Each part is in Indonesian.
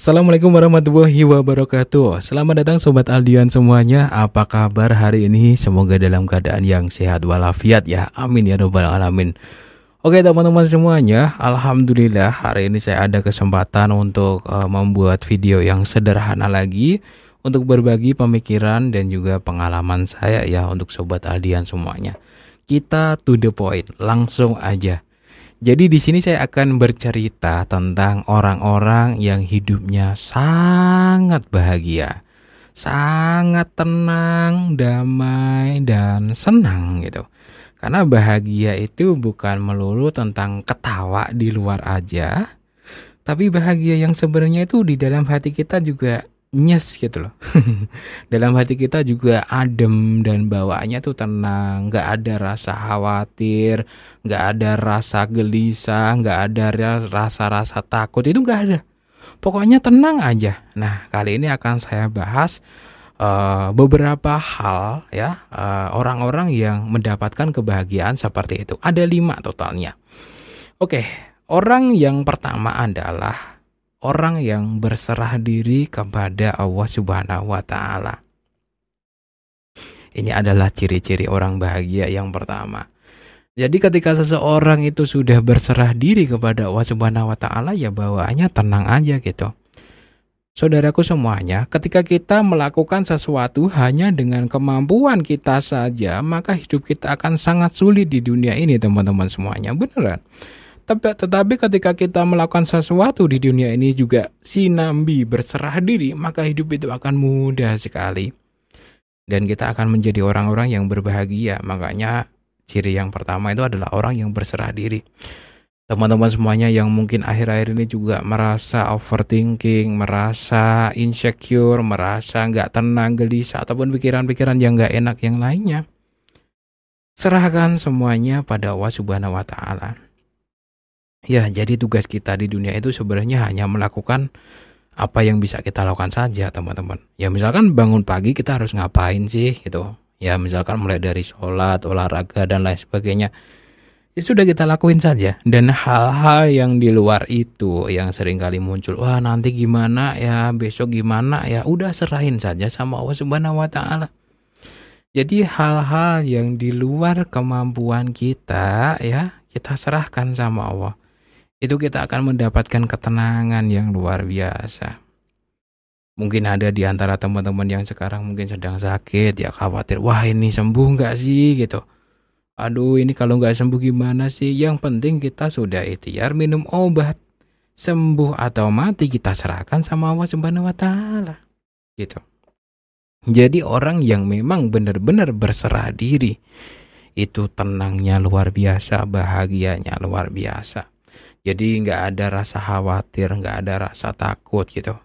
Assalamualaikum warahmatullahi wabarakatuh. Selamat datang Sobat Aldian semuanya. Apa kabar hari ini? Semoga dalam keadaan yang sehat walafiat ya. Amin ya robbal alamin. Oke teman-teman semuanya, Alhamdulillah hari ini saya ada kesempatan untuk membuat video yang sederhana lagi untuk berbagi pemikiran dan juga pengalaman saya ya untuk Sobat Aldian semuanya. Kita to the point, langsung aja. Jadi di sini saya akan bercerita tentang orang-orang yang hidupnya sangat bahagia, sangat tenang, damai, dan senang gitu. Karena bahagia itu bukan melulu tentang ketawa di luar aja, tapi bahagia yang sebenarnya itu di dalam hati kita juga nyes gitu loh. Dalam hati kita juga adem dan bawaannya tuh tenang, nggak ada rasa khawatir, nggak ada rasa gelisah, nggak ada rasa-rasa takut, itu nggak ada. Pokoknya tenang aja. Nah, kali ini akan saya bahas beberapa hal ya, orang-orang yang mendapatkan kebahagiaan seperti itu. Ada 5 totalnya. Oke, orang yang pertama adalah orang yang berserah diri kepada Allah Subhanahu wa Ta'ala. Ini adalah ciri-ciri orang bahagia yang pertama. Jadi ketika seseorang itu sudah berserah diri kepada Allah Subhanahu wa Ta'ala, ya bawaannya tenang aja gitu. Saudaraku semuanya, ketika kita melakukan sesuatu hanya dengan kemampuan kita saja, maka hidup kita akan sangat sulit di dunia ini, teman-teman semuanya. Beneran. Tetapi ketika kita melakukan sesuatu di dunia ini juga sinambi berserah diri, maka hidup itu akan mudah sekali. Dan kita akan menjadi orang-orang yang berbahagia. Makanya ciri yang pertama itu adalah orang yang berserah diri. Teman-teman semuanya yang mungkin akhir-akhir ini juga merasa overthinking, merasa insecure, merasa nggak tenang, gelisah, ataupun pikiran-pikiran yang nggak enak yang lainnya, serahkan semuanya pada Allah Subhanahu wa Ta'ala. Ya, jadi tugas kita di dunia itu sebenarnya hanya melakukan apa yang bisa kita lakukan saja, teman-teman. Ya, misalkan bangun pagi kita harus ngapain sih gitu. Ya, misalkan mulai dari sholat, olahraga, dan lain sebagainya. Ya sudah kita lakuin saja. Dan hal-hal yang di luar itu yang seringkali muncul, wah nanti gimana ya, besok gimana ya, udah serahin saja sama Allah Subhanahu wa Ta'ala. Jadi hal-hal yang di luar kemampuan kita ya, kita serahkan sama Allah. Itu kita akan mendapatkan ketenangan yang luar biasa. Mungkin ada di antara teman-teman yang sekarang mungkin sedang sakit, ya khawatir, wah ini sembuh nggak sih gitu. Aduh ini kalau nggak sembuh gimana sih? Yang penting kita sudah ikhtiar minum obat. Sembuh atau mati kita serahkan sama Allah Subhanahu wa Ta'ala. Gitu. Jadi orang yang memang benar-benar berserah diri, itu tenangnya luar biasa, bahagianya luar biasa. Jadi nggak ada rasa khawatir, nggak ada rasa takut gitu.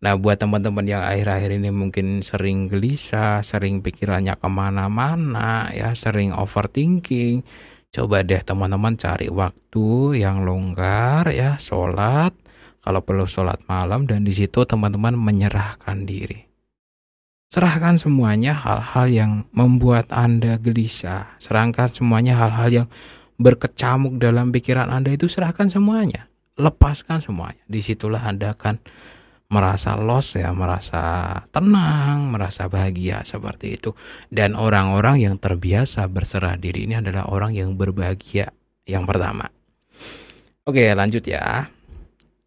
Nah buat teman-teman yang akhir-akhir ini mungkin sering gelisah, sering pikirannya kemana-mana, ya sering overthinking, coba deh teman-teman cari waktu yang longgar ya, sholat, kalau perlu sholat malam, dan di situ teman-teman menyerahkan diri. Serahkan semuanya hal-hal yang membuat Anda gelisah, serahkan semuanya hal-hal yang berkecamuk dalam pikiran Anda, itu serahkan semuanya, lepaskan semuanya. Disitulah Anda akan merasa lost ya, merasa tenang, merasa bahagia seperti itu. Dan orang-orang yang terbiasa berserah diri ini adalah orang yang berbahagia yang pertama. Oke, lanjut ya.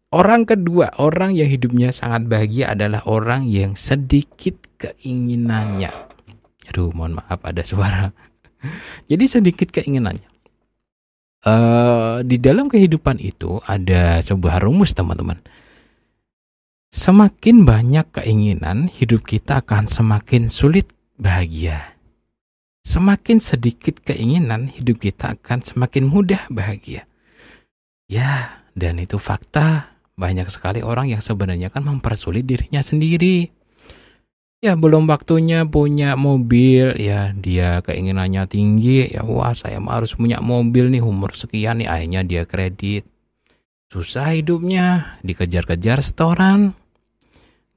Orang kedua, orang yang hidupnya sangat bahagia adalah orang yang sedikit keinginannya. Aduh, mohon maaf ada suara. Jadi sedikit keinginannya. Di dalam kehidupan itu ada sebuah rumus, teman-teman. Semakin banyak keinginan, hidup kita akan semakin sulit bahagia. Semakin sedikit keinginan, hidup kita akan semakin mudah bahagia. Ya, dan itu fakta. Banyak sekali orang yang sebenarnya kan mempersulit dirinya sendiri. Ya, belum waktunya punya mobil, ya dia keinginannya tinggi, ya wah saya harus punya mobil nih umur sekian nih, akhirnya dia kredit. Susah hidupnya, dikejar-kejar setoran.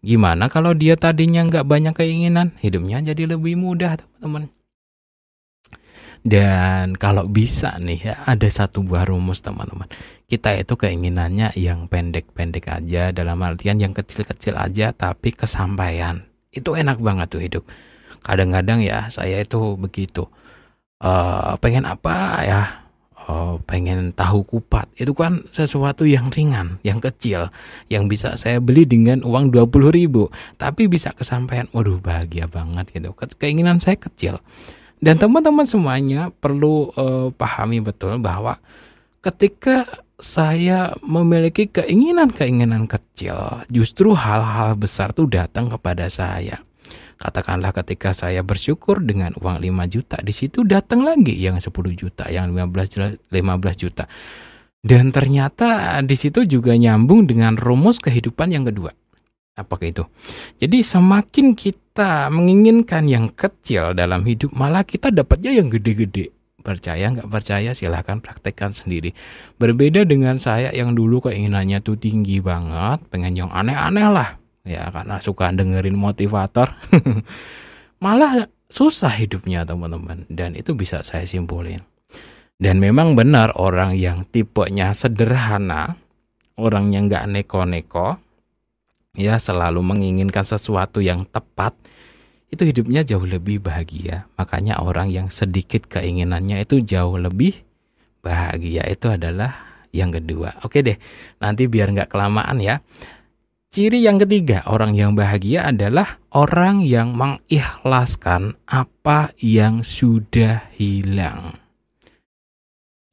Gimana kalau dia tadinya nggak banyak keinginan, hidupnya jadi lebih mudah, teman-teman. Dan kalau bisa nih ya, ada satu buah rumus teman-teman. Kita itu keinginannya yang pendek-pendek aja, dalam artian yang kecil-kecil aja tapi kesampaian. Itu enak banget tuh hidup. Kadang-kadang ya saya itu begitu. Pengen apa ya? Pengen tahu kupat. Itu kan sesuatu yang ringan, yang kecil, yang bisa saya beli dengan uang 20.000, tapi bisa kesampaian. Waduh, bahagia banget gitu. Keinginan saya kecil. Dan teman-teman semuanya perlu pahami betul bahwa ketika saya memiliki keinginan-keinginan kecil, justru hal-hal besar tuh datang kepada saya. Katakanlah ketika saya bersyukur dengan uang 5 juta, di situ datang lagi yang 10 juta, yang 15 juta. Dan ternyata di situ juga nyambung dengan rumus kehidupan yang kedua. Apakah itu? Jadi semakin kita menginginkan yang kecil dalam hidup, malah kita dapatnya yang gede-gede. Percaya nggak percaya silahkan praktekkan sendiri. Berbeda dengan saya yang dulu keinginannya tuh tinggi banget, pengen yang aneh-aneh lah. Ya karena suka dengerin motivator. Malah susah hidupnya teman-teman. Dan itu bisa saya simpulin. Dan memang benar orang yang tipenya sederhana, orang yang gak neko-neko, ya selalu menginginkan sesuatu yang tepat, itu hidupnya jauh lebih bahagia. Makanya orang yang sedikit keinginannya itu jauh lebih bahagia. Itu adalah yang kedua. Oke deh, nanti biar gak kelamaan ya. Ciri yang ketiga, orang yang bahagia adalah orang yang mengikhlaskan apa yang sudah hilang.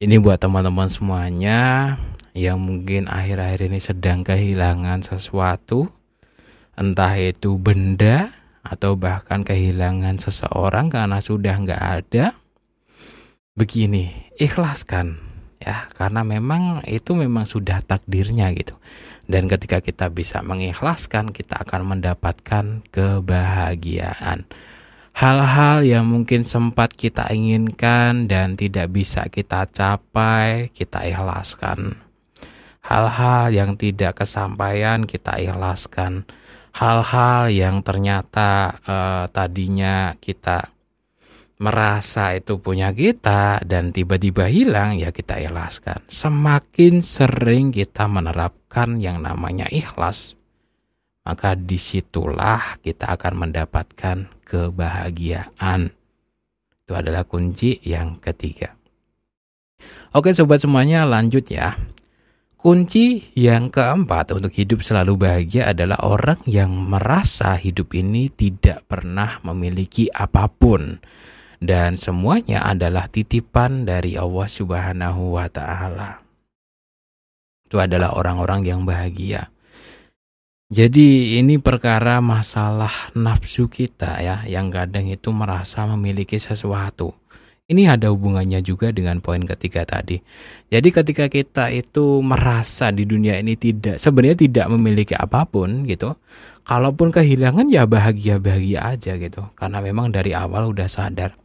Ini buat teman-teman semuanya yang mungkin akhir-akhir ini sedang kehilangan sesuatu, entah itu benda atau bahkan kehilangan seseorang karena sudah nggak ada. Begini, ikhlaskan ya, karena memang itu memang sudah takdirnya gitu. Dan ketika kita bisa mengikhlaskan, kita akan mendapatkan kebahagiaan. Hal-hal yang mungkin sempat kita inginkan dan tidak bisa kita capai, kita ikhlaskan. Hal-hal yang tidak kesampaian, kita ikhlaskan. Hal-hal yang ternyata tadinya kita merasa itu punya kita dan tiba-tiba hilang, ya kita ikhlaskan. Semakin sering kita menerapkan yang namanya ikhlas, maka disitulah kita akan mendapatkan kebahagiaan. Itu adalah kunci yang ketiga. Oke sobat semuanya, lanjut ya. Kunci yang keempat untuk hidup selalu bahagia adalah orang yang merasa hidup ini tidak pernah memiliki apapun. Dan semuanya adalah titipan dari Allah Subhanahu wa Ta'ala. Itu adalah orang-orang yang bahagia. Jadi ini perkara masalah nafsu kita ya, yang kadang itu merasa memiliki sesuatu. Ini ada hubungannya juga dengan poin ketiga tadi. Jadi ketika kita itu merasa di dunia ini sebenarnya tidak memiliki apapun gitu, kalaupun kehilangan ya bahagia-bahagia aja gitu. Karena memang dari awal udah sadar,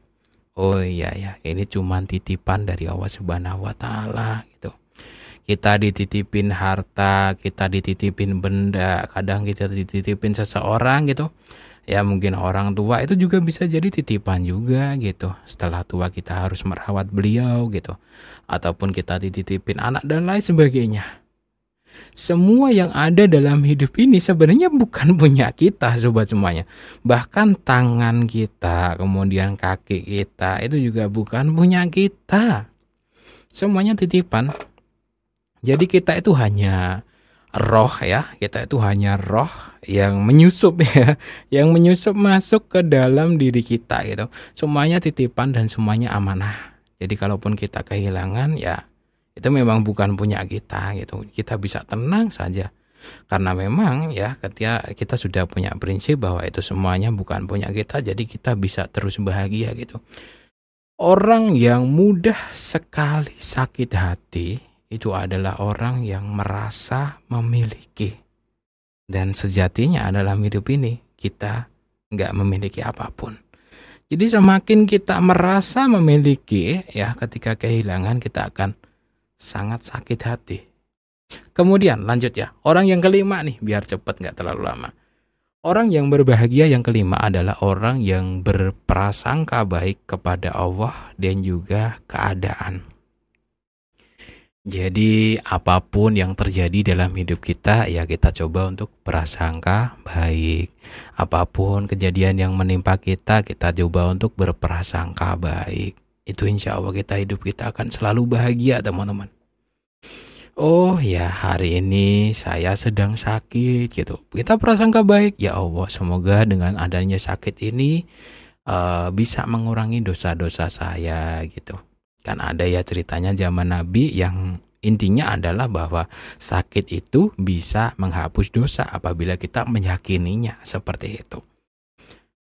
oh iya ya, ini cuma titipan dari Allah Subhanahu wa Ta'ala gitu. Kita dititipin harta, kita dititipin benda, kadang kita dititipin seseorang gitu. Ya mungkin orang tua itu juga bisa jadi titipan juga gitu. Setelah tua kita harus merawat beliau gitu. Ataupun kita dititipin anak dan lain sebagainya. Semua yang ada dalam hidup ini sebenarnya bukan punya kita sobat semuanya. Bahkan tangan kita, kemudian kaki kita itu juga bukan punya kita. Semuanya titipan. Jadi kita itu hanya roh ya, kita itu hanya roh yang menyusup ya, yang menyusup masuk ke dalam diri kita gitu. Semuanya titipan dan semuanya amanah. Jadi kalaupun kita kehilangan ya itu memang bukan punya kita gitu. Kita bisa tenang saja. Karena memang ya ketika kita sudah punya prinsip bahwa itu semuanya bukan punya kita, jadi kita bisa terus bahagia gitu. Orang yang mudah sekali sakit hati itu adalah orang yang merasa memiliki. Dan sejatinya dalam hidup ini kita nggak memiliki apapun. Jadi semakin kita merasa memiliki ya, ketika kehilangan kita akan sangat sakit hati. Kemudian lanjut ya, orang yang kelima nih, biar cepat nggak terlalu lama. Orang yang berbahagia yang kelima adalah orang yang berprasangka baik kepada Allah dan juga keadaan. Jadi apapun yang terjadi dalam hidup kita, ya kita coba untuk berprasangka baik. Apapun kejadian yang menimpa kita, kita coba untuk berprasangka baik. Itu insya Allah hidup kita akan selalu bahagia, teman-teman. Oh ya, hari ini saya sedang sakit gitu. Kita prasangka baik, ya Allah, semoga dengan adanya sakit ini bisa mengurangi dosa-dosa saya gitu. Kan ada ya ceritanya zaman Nabi yang intinya adalah bahwa sakit itu bisa menghapus dosa apabila kita meyakininya seperti itu.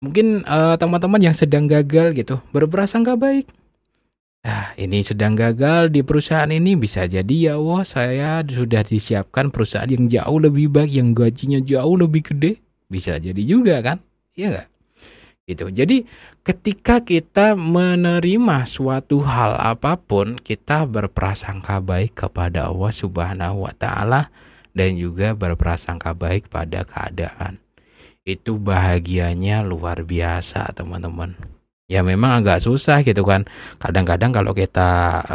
Mungkin teman-teman yang sedang gagal gitu, berprasangka baik. Nah, ini sedang gagal di perusahaan ini, bisa jadi ya Allah saya sudah disiapkan perusahaan yang jauh lebih baik, yang gajinya jauh lebih gede. Bisa jadi juga kan? Iya nggak? Gitu. Jadi ketika kita menerima suatu hal apapun, kita berprasangka baik kepada Allah Subhanahu wa taala dan juga berprasangka baik pada keadaan. Itu bahagianya luar biasa, teman-teman. Ya memang agak susah gitu kan. Kadang-kadang kalau kita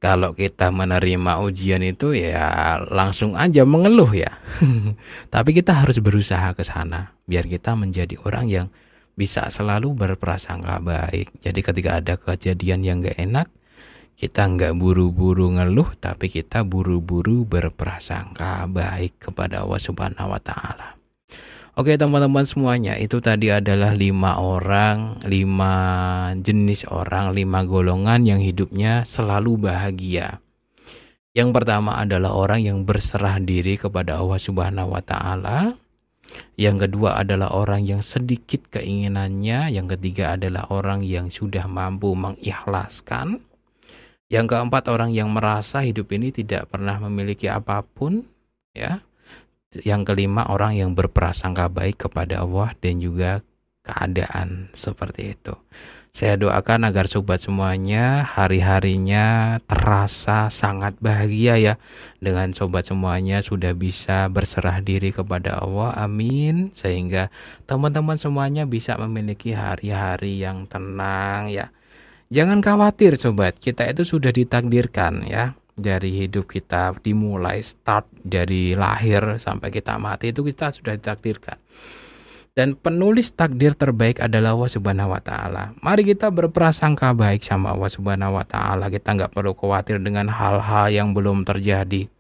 kalau kita menerima ujian itu ya langsung aja mengeluh ya. Tapi kita harus berusaha ke sana biar kita menjadi orang yang bisa selalu berprasangka baik. Jadi ketika ada kejadian yang gak enak, kita nggak buru-buru ngeluh, tapi kita buru-buru berprasangka baik kepada Allah Subhanahu wa taala. Oke teman-teman semuanya, itu tadi adalah 5 jenis orang, 5 golongan yang hidupnya selalu bahagia. Yang pertama adalah orang yang berserah diri kepada Allah Subhanahu wa taala. Yang kedua adalah orang yang sedikit keinginannya. Yang ketiga adalah orang yang sudah mampu mengikhlaskan. Yang keempat orang yang merasa hidup ini tidak pernah memiliki apapun, ya. Yang kelima orang yang berprasangka baik kepada Allah dan juga keadaan seperti itu. Saya doakan agar sobat semuanya hari-harinya terasa sangat bahagia ya. Dengan sobat semuanya sudah bisa berserah diri kepada Allah, amin. Sehingga teman-teman semuanya bisa memiliki hari-hari yang tenang ya. Jangan khawatir sobat, kita itu sudah ditakdirkan ya. Dari hidup kita dimulai start dari lahir sampai kita mati itu kita sudah ditakdirkan. Dan penulis takdir terbaik adalah Allah Subhanahu wa taala. Mari kita berprasangka baik sama Allah Subhanahu wa taala. Kita nggak perlu khawatir dengan hal-hal yang belum terjadi.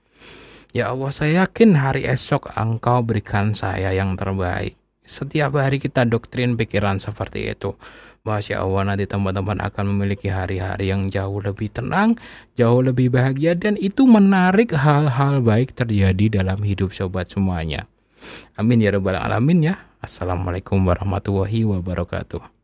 Ya Allah, saya yakin hari esok Engkau berikan saya yang terbaik. Setiap hari kita doktrin pikiran seperti itu. Masya Allah, nanti teman-teman akan memiliki hari-hari yang jauh lebih tenang, jauh lebih bahagia, dan itu menarik hal-hal baik terjadi dalam hidup sobat semuanya. Amin ya rabbal alamin ya. Assalamualaikum warahmatullahi wabarakatuh.